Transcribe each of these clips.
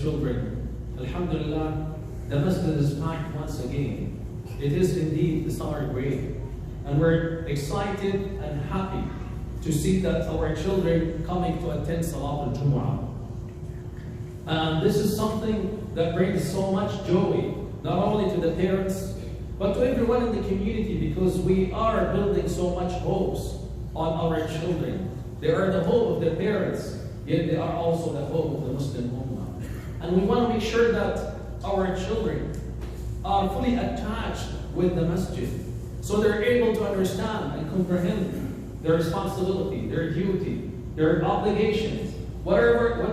his children. Alhamdulillah, the masjid is packed once again. It is indeed the summer break. And we're excited and happy to see that our children coming to attend Salat al-Jumu'ah. And this is something that brings so much joy, not only to the parents, but to everyone in the community, because we are building so much hopes on our children. They are the hope of their parents, yet they are also the hope of the Muslim Ummah. And we want to make sure that our children are fully attached with the masjid, so they're able to understand and comprehend their responsibility, their duty, their obligations, what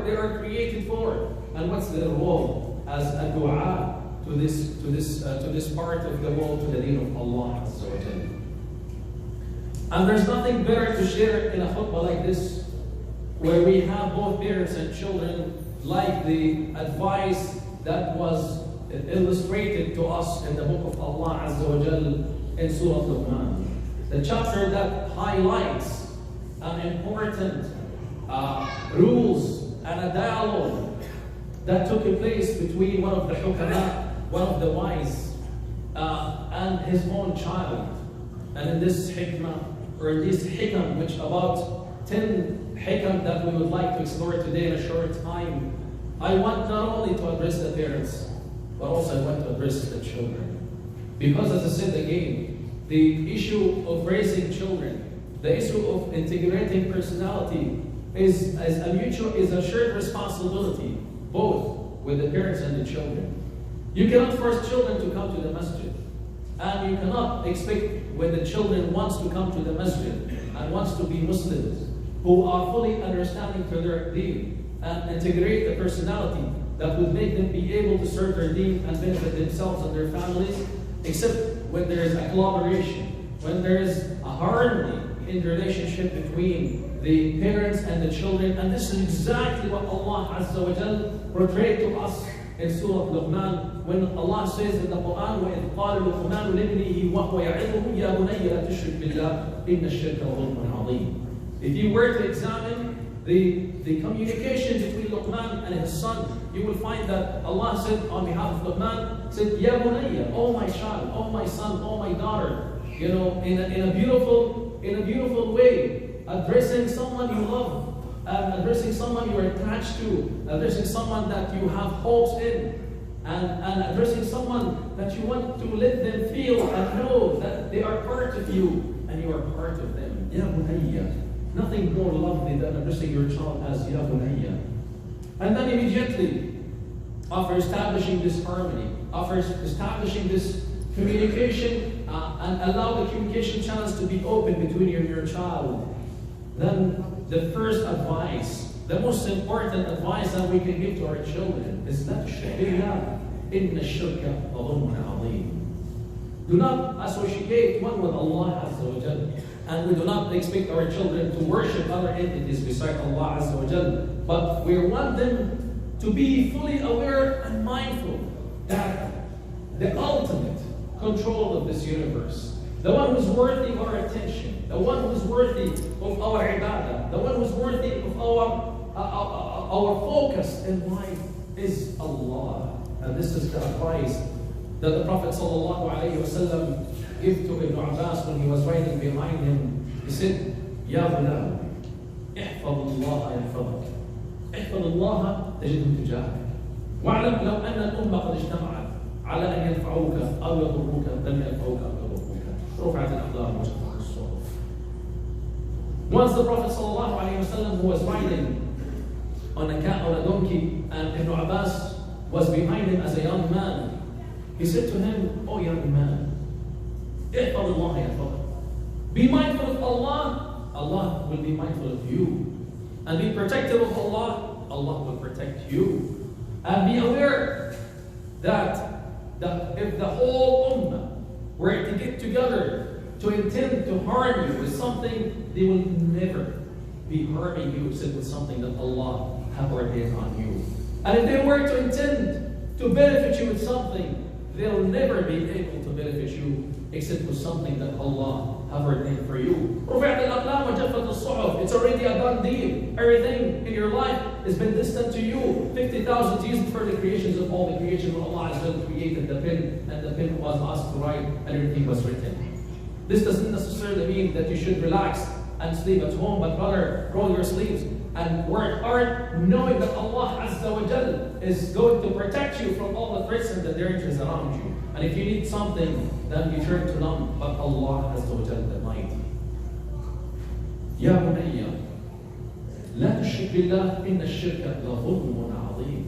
they are created for, and what's their role as a dua to this part of the world, to the deen of Allah Azza wa Jalla. And there's nothing better to share in a khutbah like this, where we have both parents and children, like the advice that was illustrated to us in the book of Allah Azza wa Jalla in Surah Luqman. The chapter that highlights an important rules and a dialogue that took place between one of the hukama, one of the wise, and his own child. And in this hikmah, or in this hikam, which about 10 hikam that we would like to explore today in a short time, I want not only to address the parents, but also I want to address the children. Because as I said again, the issue of raising children, the issue of integrating personality is a shared responsibility, both with the parents and the children. You cannot force children to come to the masjid. And you cannot expect when the children wants to come to the masjid and wants to be Muslims, who are fully understanding to their deen and integrate the personality that would make them be able to serve their deen and benefit themselves and their families, except when there is a collaboration, when there is a harmony in the relationship between the parents and the children. And this is exactly what Allah Azza wa Jal portrayed to us in Surah Luqman, when Allah says in the Quran, وَإِذْ قَالَ لُقْمَانُ لِابْنِهِ وَهُوَ يَعِظُهُ يَا بُنَيَّ لَا تُشْرِكْ بِاللَّهِ إِنَّ الشِّرْكَ لَظُلْمٌ عَظِيمٌ. If you were to examine the communication between Luqman and his son, you will find that Allah said on behalf of Luqman, said, Ya bunayya, oh my child, oh my son, oh my daughter, you know, in a beautiful way, addressing someone you love, addressing someone you are attached to, addressing someone that you have hopes in, and addressing someone that you want to let them feel and know that they are part of you and you are part of them. Ya bunayya. Nothing more lovely than addressing your child as Ya bunayya. And then immediately, after establishing this harmony, after establishing this communication, and allow the communication channels to be open between you and your child, then the first advice, the most important advice that we can give to our children is that inna shirka ظلم عظيم. Do not associate one with Allah Azza wa Jal. And we do not expect our children to worship other entities beside Allah Azza wa Jal. But we want them to be fully aware and mindful that the ultimate control of this universe, the one who's worthy of our attention, the one who's worthy of our ibadah, the one who's worthy of our focus in life is Allah. And this is the advice that the Prophet ﷺ gave to Ibn Abbas when he was riding behind him. He said, Ya ghulam, احفظ الله يحفظك. احفظ الله تجده تجاهك. واعلم لو أن الأمة قد اجتمعت على أن ينفعوك أو يضروك لم ينفعوك أو يضروك. رفعت الأقلام وجفت الصحف. Once the Prophet ﷺ, who was riding on a donkey, and Ibn Abbas was behind him as a young man, he said to him, "Oh young man, احفظ الله يحفظك. Be mindful of Allah, Allah will be mindful of you. And be protective of Allah, Allah will protect you. And be aware that if the whole ummah were to get together to intend to harm you with something, they will never be harming you except with something that Allah have ordained on you. And if they were to intend to benefit you with something, they'll never be able to benefit you except with something that Allah have ordained for you. رفعت الأقلام وجفت الصحف. It's already a done deal. Everything in your life has been distant to you. 50,000 years before the creations of all the creation, when Allah has created the pen, and the pen was asked to write, and everything was written. This doesn't necessarily mean that you should relax and sleep at home, but rather roll your sleeves and work hard, knowing that Allah Azza wa Jal is going to protect you from all the threats and the dangers around you. And if you need something, then you turn to none but Allah Azza wa Jal the Mighty. يا بني لا تشرك بالله إن الشرك لظلم عظيم.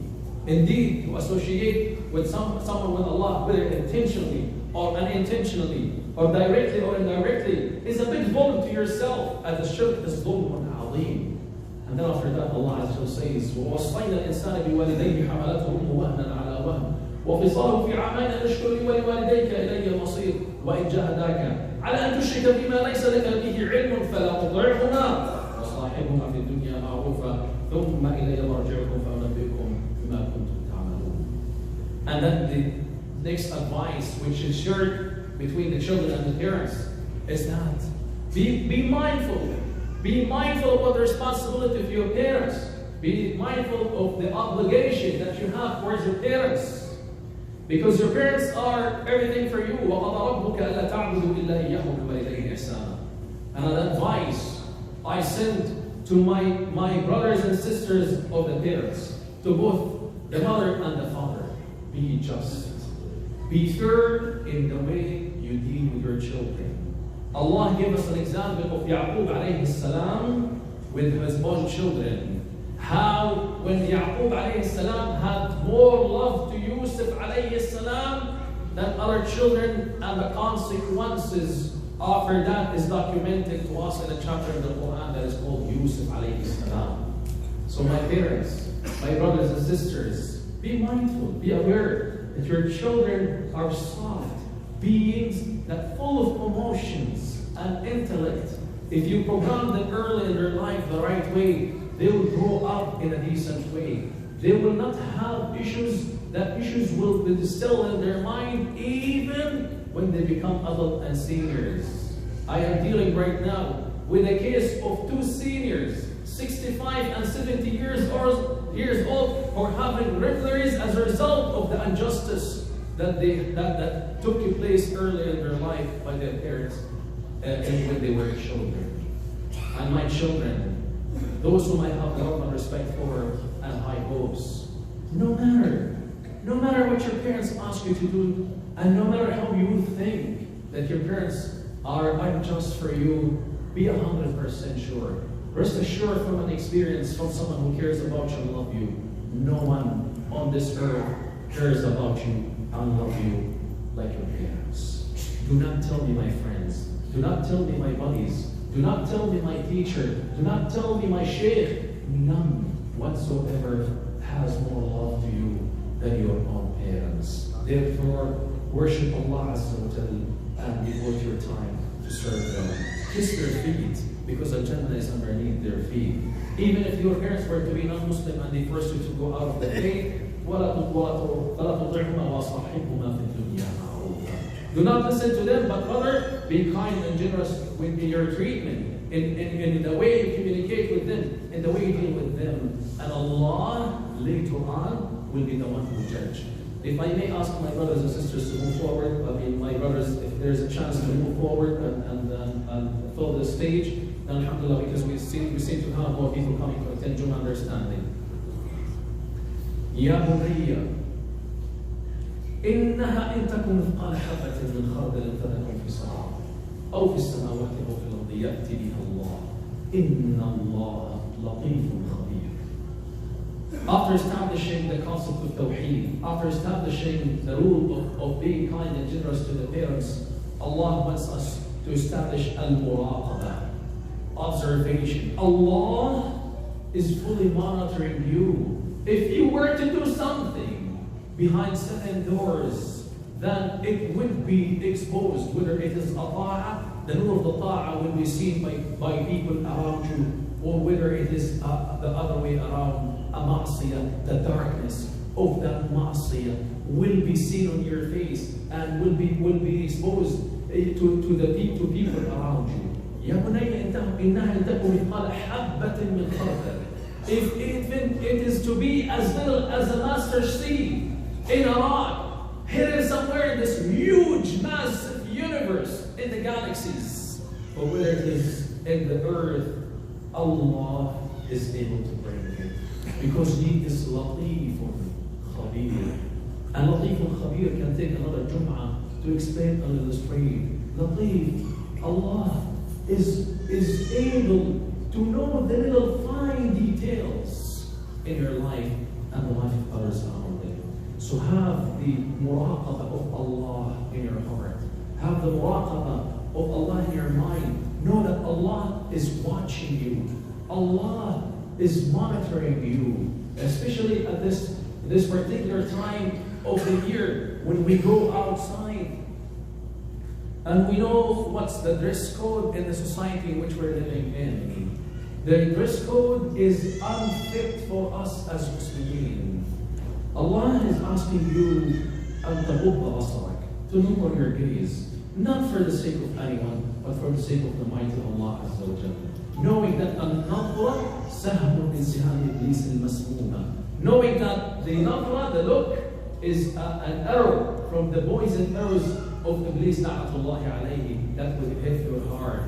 Indeed, to associate with someone with Allah, whether intentionally or unintentionally, or directly or indirectly, is a big zulm to yourself, as the shirk is zulmun azim. And then after that, Allah Azza wa says, وَوَصَّيْنَا الْإِنسَانَ بِوَالِدَيْهِ حَمَلَتْهُ أُمُّهُ وَهْنًا عَلَى وَهْنٍ وَفِصَالُهُ فِي عَامَيْنِ أَنِ اشْكُرْ لِي وَلِوَالِدَيْكَ إِلَيَّ الْمَصِيرُ وَإِنْ جَاهَدَاكَ عَلَى أَنْ تُشْرِكَ بِمَا لَيْسَ لَكَ بِهِ عِلْمٌ فَلَا تُطِعْهُمَا وَصَاحِبْهُمَا فِي الدُّنْيَا مَعْرُوفًا ثُمَّ إِلَيَّ مَرْجِعُكُمْ فَأُنَبِّئُكُم بِمَا كُنتُمْ تَعْمَلُونَ. And then the next advice, which is shared between the children and the parents, is that be mindful. Be mindful about the responsibility of your parents. Be mindful of the obligation that you have towards your parents. Because your parents are everything for you. وَقَضَى رَبُّكَ أَلَّا تَعْبُدُوا إِلَّا إِيَّاهُ وَبِالْوَالِدَيْنِ إِحْسَانًا. And an advice I send to my brothers and sisters of the parents, to both the mother and the father. Be just. Be fair in the way you deal with your children. Allah gave us an example of Yaqub alayhi salam with his own children. How when Yaqub alayhi salam had more love to Yusuf alayhi salam than other children, and the consequences after that is documented to us in a chapter of the Quran that is called Yusuf alayhi salam. So my parents, my brothers and sisters, be mindful, be aware that your children are soft beings that full of emotions and intellect. If you program them early in their life the right way, they will grow up in a decent way. They will not have issues. That issues will be distilled in their mind even when they become adult and seniors. I am dealing right now with a case of two seniors, 65 and 70 years old, who are having burglaries as a result of the injustice that took place early in their life by their parents when they were children. And my children, those whom I have love and respect for and high hopes, no matter what your parents ask you to do, and no matter how you think that your parents are unjust for you, be 100% sure. Rest assured from an experience from someone who cares about you and love you, no one on this earth cares about you and love you like your parents. Do not tell me, my friends. Do not tell me, my buddies. Do not tell me, my teacher. Do not tell me, my sheikh. None whatsoever has more love to you than your own parents. Therefore, worship Allah Azza wa Jal and devote your time to serve them. Kiss their feet, because Al-Jannah is underneath their feet. Even if your parents were to be non-Muslim and they forced you to go out of the faith, do not listen to them, but rather be kind and generous in your treatment, in the way you communicate with them, in the way you deal with them. And Allah later on will be the one who judge. If I may ask my brothers and sisters to move forward, my brothers, if there's a chance to move forward and fill the stage, then alhamdulillah, because we seem to have more people coming to attend Jum'ah understanding. يا بني إنها إن تكن مثقال حبة من خردل فتكن في صحراء أو في السماوات أو في الأرض يأتي بها الله إن الله لطيف خبير. After establishing the concept of Tawheed, after establishing the rule of being kind and generous to the parents, Allah wants us to establish al-muraqabah, observation. Allah is fully monitoring you. If you were to do something behind 7 doors, then it would be exposed, whether it is a ta'ah, the nur of the ta'ah will be seen by people around you, or whether it is the other way around, a ma'asiyah, the darkness of that ma'asiyah will be seen on your face and will be exposed to people around you. يا بني إنها إن تكن مثقال حبة من خردل. If even it is to be as little as a mustard seed in a rock, hidden somewhere in this huge, massive universe, in the galaxies, or whether it is in the earth, Allah is able to bring it. Because He is Latifun Khabir. And Latifun Khabir can take another Jum'ah to explain and illustrate. Latif, Allah is able to know the little fine details in your life and the life of others around you. So have the muraqabah of Allah in your heart. Have the muraqabah of Allah in your mind. Know that Allah is watching you. Allah is monitoring you. Especially at this particular time of the year when we go outside. And we know what's the dress code in the society in which we're living in. The dress code is unfit for us as Muslimin. Allah is asking you to lower your gaze, not for the sake of anyone, but for the sake of the mighty Allah Azza wa Jalla. Knowing that al-nadra sahmun min siham iblis al-masmuma. Knowing that the nadra, the look, is an arrow from the poison arrows of Iblis na'atullahi alayhi that will hit your heart.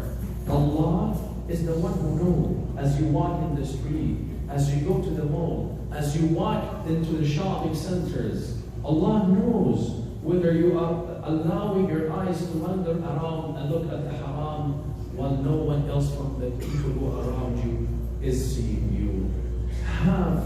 Allah is the one who knows as you walk in the street, as you go to the mall, as you walk into the shopping centers. Allah knows whether you are allowing your eyes to wander around and look at the haram while no one else from the people who are around you is seeing you. Have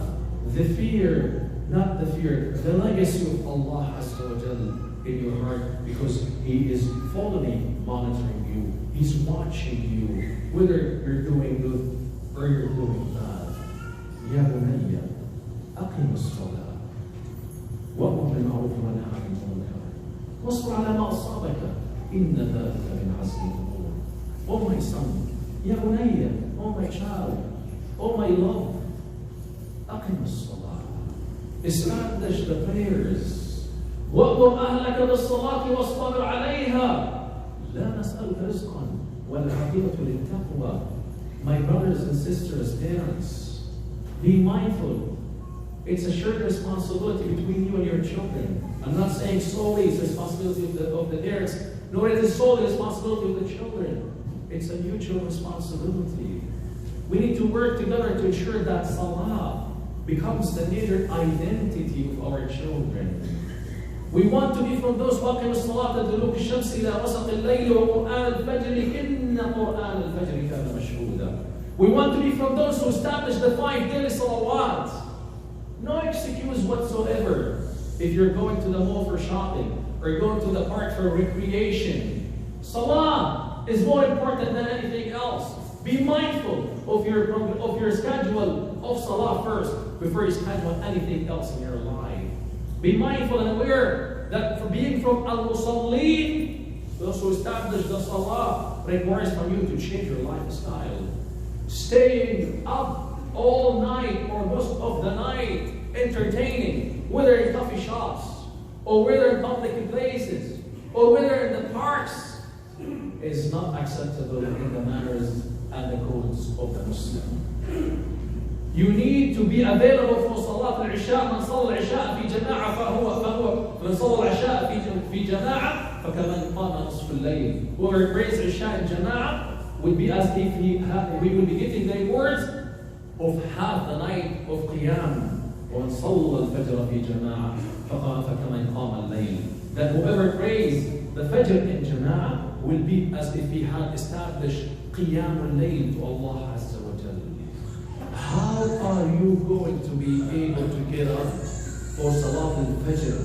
the fear, not the fear, the legacy of Allah Azza wa Jalla in your heart, because He is fully monitoring you. He's watching you, whether you're doing good or you're doing bad. يا بني أقم الصلاة وأمر بالمعروف والنهي عن المنكر واصبر على ما أصابك إن ذلك من عزم الأمور. Oh my son, يا بني, oh my child, oh my love, أقم الصلاة. Establish the prayers. وَأْمُرْ أَهْلَكَ بِالصَّلَاةِ وَاصْطَبِرْ عَلَيْهَا لَا نَسْأَلُكَ رِزْقًا وَالْعَاقِبَةُ لِلتَّقْوَى. My brothers and sisters, parents, be mindful. It's a shared responsibility between you and your children. I'm not saying solely it's the responsibility of the parents, nor it is solely the responsibility of the children. It's a mutual responsibility. We need to work together to ensure that salah becomes the major identity of our children. We want to be from those وَأَقِمِ الصَّلَاةَ دُلُوكِ الشَّمْسِ إِلَى غَسَقِ اللَّيْلِ وَقُرْآنَ الْفَجْرِ إِنَّ قُرْآنَ الْفَجْرِ كَانَ مَشْهُودًا. We want to be from those who establish the 5 daily salawat. No excuse whatsoever. If you're going to the mall for shopping or going to the park for recreation, salah is more important than anything else. Be mindful of your schedule of salah first before you schedule anything else in your life. Be mindful and aware that for being from al-musallin, those who establish the salah, requires from you to change your lifestyle. Staying up all night or most of the night entertaining, whether in coffee shops or whether in public places or whether in the parks, is not acceptable in the manners and the codes of the Muslim. You need to be available for صلاة العشاء. من صلى العشاء في جماعة فهو من صلى العشاء في جماعة فكمن قام نصف الليل. Whoever prays Isha in Jama'ah would be as if we will be getting the rewards of half the night of Qiyam. ومن صلى الفجر في جماعة فكمن قام الليل. That whoever prays the Fajr in Jama'ah will be as if he had established Qiyam al-Layl to Allah Azza wa Jalla. How are you going to be able to get up for Salat al-Fajr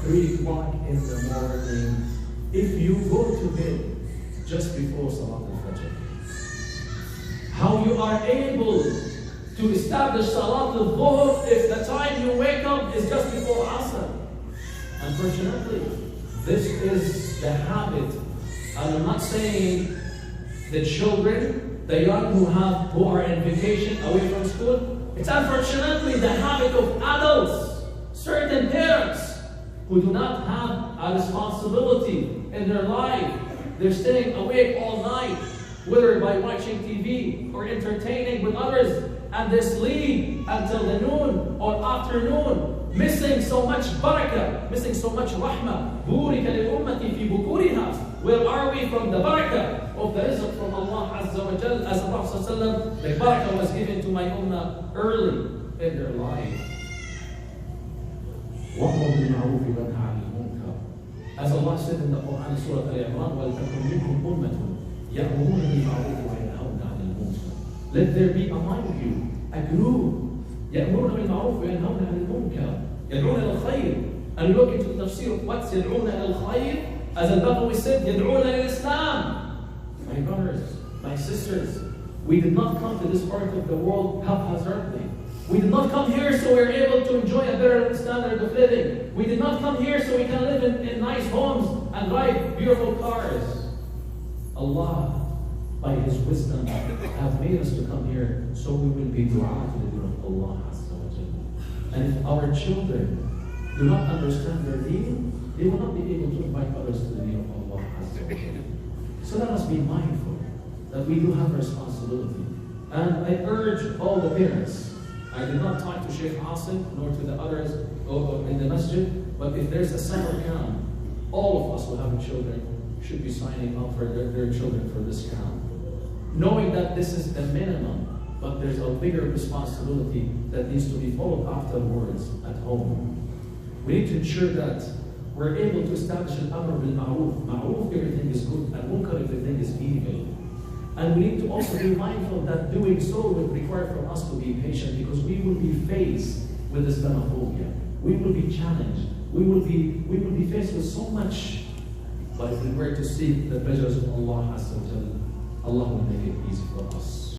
3 o'clock in the morning if you go to bed just before Salat al-Fajr? How you are able to establish Salat al-Dhuhr if the time you wake up is just before Asr? Unfortunately, this is the habit. And I'm not saying the children, the young who are in vacation away from school. It's unfortunately the habit of adults, certain parents who do not have a responsibility in their life They're staying awake all night, whether by watching TV or entertaining with others, and they sleep until the noon or afternoon, missing so much barakah, missing so much rahmah. بُورِكَ لِلْأُمَّةِ فِي بُكُورِهَا. Where are we from the barakah of the rizq from Allah Azza wa Jal? As the Prophet ﷺ, the barakah was given to my ummah early in their life. وَأْمُرْ بِالْمَعْرُوفِ وَانْهَ عَنِ الْمُنكَرِ. As Allah said in the Quran, Surah Al-Imran, وَلْتَكُنْ مِنْكُمْ أُمَّةٌ يَأْمُرُونَ بِالْمَعْرُوفِ وَيَنْهَوْنَ عَنِ الْمُنكَرِ. Let there be among you a group يأمرون بالمعروف وينهون عن المنكر يدعون إلى الخير. And we look into the tafsir of what's يدعون إلى الخير. As Al-Baghawi said, يدعون للإسلام. My brothers, my sisters, we did not come to this part of the world haphazardly. We did not come here so we're able to enjoy a better standard of living. We did not come here so we can live in nice homes and drive beautiful cars. Allah, by His wisdom, have made us to come here so we will be dua to the deen of Allah Azza wa Jalla. And if our children do not understand their deen, they will not be able to invite others to the deen of Allah Azza wa Jalla. So let us be mindful that we do have a responsibility. And I urge all the parents, I did not talk to Sheikh Asim nor to the others in the masjid, but if there's a summer camp, all of us who have children should be signing up for their children for this camp. Knowing that this is the minimum, but there's a bigger responsibility that needs to be followed afterwards at home. We need to ensure that we're able to establish al-amr bil-ma'ruf. Ma'ruf, everything is good, and munkar, everything is evil. And we need to also be mindful that doing so will require from us to be patient, because we will be faced with Islamophobia. We will be challenged. We will be faced with so much. But if we were to seek the pleasures of Allah Azza wa Jalla, Allah will make it easy for us.